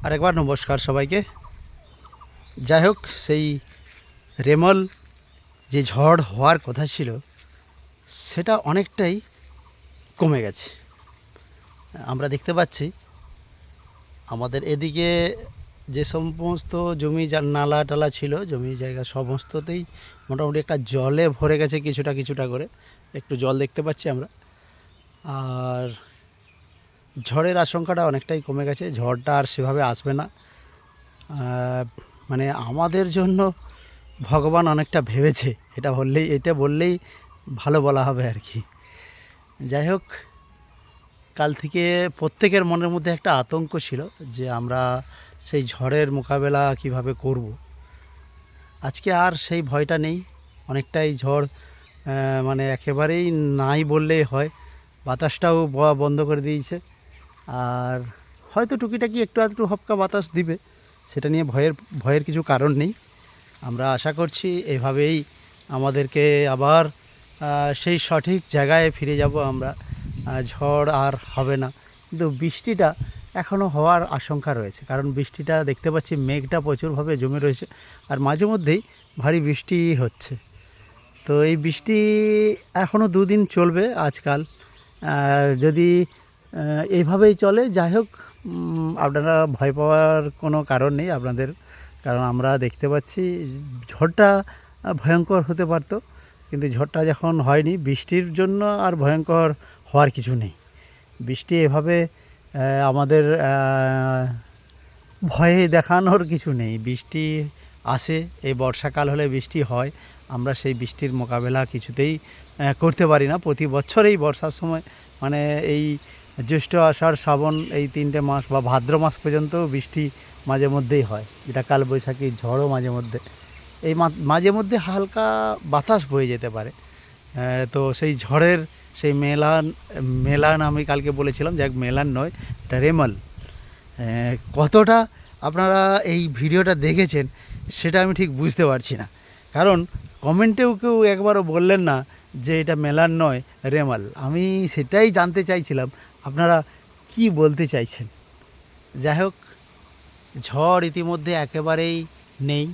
আরেকবার নমস্কার সবাইকে। যাই হোক, সেই রেমল যে ঝড় হওয়ার কথা ছিল সেটা অনেকটাই কমে গেছে। আমরা দেখতে পাচ্ছি আমাদের এদিকে যে সমস্ত জমি নালা টালা ছিল, জমি জায়গা সমস্ততেই মোটামুটি একটা জলে ভরে গেছে, কিছুটা কিছুটা করে একটু জল দেখতে পাচ্ছি আমরা। আর ঝড়ের আশঙ্কাটা অনেকটাই কমে গেছে, ঝড়টা আর সেভাবে আসবে না। মানে আমাদের জন্য ভগবান অনেকটা ভেবেছে, এটা বললেই ভালো বলা হবে আর কি। যাই হোক, কাল থেকে প্রত্যেকের মনের মধ্যে একটা আতঙ্ক ছিল যে আমরা সেই ঝড়ের মোকাবেলা কিভাবে করব। আজকে আর সেই ভয়টা নেই, অনেকটাই ঝড় মানে একেবারেই নাই বললেই হয়। বাতাসটাও বন্ধ করে দিয়েছে, আর হয়তো টুকিটাকি একটু আধটু হপকা বাতাস দিবে, সেটা নিয়ে ভয়ের কিছু কারণ নেই। আমরা আশা করছি এভাবেই আমাদেরকে আবার সেই সঠিক জায়গায় ফিরে যাব আমরা। ঝড় আর হবে না, কিন্তু বৃষ্টিটা এখনও হওয়ার আশঙ্কা রয়েছে, কারণ বৃষ্টিটা দেখতে পাচ্ছি মেঘটা প্রচুরভাবে জমে রয়েছে, আর মাঝে মধ্যেই ভারী বৃষ্টি হচ্ছে। তো এই বৃষ্টি এখনও দুদিন চলবে আজকাল, যদি এইভাবেই চলে। যাই হোক, আপনারা ভয় পাওয়ার কোনো কারণ নেই আপনাদের, কারণ আমরা দেখতে পাচ্ছি ঝড়টা ভয়ঙ্কর হতে পারত, কিন্তু ঝড়টা যখন হয়নি, বৃষ্টির জন্য আর ভয়ঙ্কর হওয়ার কিছু নেই। বৃষ্টি এভাবে আমাদের ভয়ে দেখানোর কিছু নেই। বৃষ্টি আসে, এই বর্ষাকাল হলে বৃষ্টি হয়, আমরা সেই বৃষ্টির মোকাবেলা কিছুতেই করতে পারি না। প্রতি বছর এই বর্ষার সময়, মানে এই জ্যৈষ্ঠ আষাঢ় শ্রাবণ এই 3টে মাস বা ভাদ্র মাস পর্যন্ত বৃষ্টি মাঝে মধ্যেই হয়, যেটা কালবৈশাখী ঝড়ও মাঝে মধ্যে। এই মাঝে মধ্যে হালকা বাতাস বয়ে যেতে পারে। তো সেই ঝড়ের সেই মেলান আমি কালকে বলেছিলাম, যাক মেলান নয়, এটা রেমল। কতটা আপনারা এই ভিডিওটা দেখেছেন সেটা আমি ঠিক বুঝতে পারছি না, কারণ কমেন্টেও কেউ একবারও বললেন না যে এটা মেলান নয়, রেমাল। আমি সেটাই জানতে চাইছিলাম আপনারা কি বলতে চাইছেন। যাই হোক, ঝড় ইতিমধ্যে একেবারেই নেই,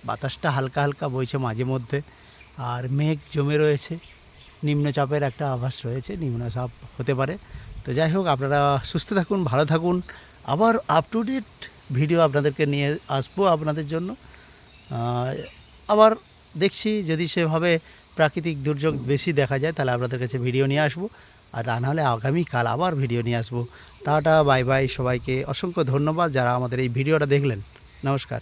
বাতাসটা হালকা হালকা বইছে মাঝে মধ্যে, আর মেঘ জমে রয়েছে, নিম্নচাপের একটা আভাস রয়েছে, নিম্নচাপ হতে পারে। তো যাই হোক, আপনারা সুস্থ থাকুন, ভালো থাকুন, আবার আপ টু ডেট ভিডিও আপনাদেরকে নিয়ে আসবো আপনাদের জন্য। আবার দেখছি যদি সেভাবে প্রাকৃতিক দুর্যোগ বেশি দেখা যায় তাহলে আপনাদের কাছে ভিডিও নিয়ে আসবো, আর তা নাহলে আগামীকাল আবার ভিডিও নিয়ে আসবো। টাটা, বাই বাই, সবাইকে অসংখ্য ধন্যবাদ যারা আমাদের এই ভিডিওটা দেখলেন। নমস্কার।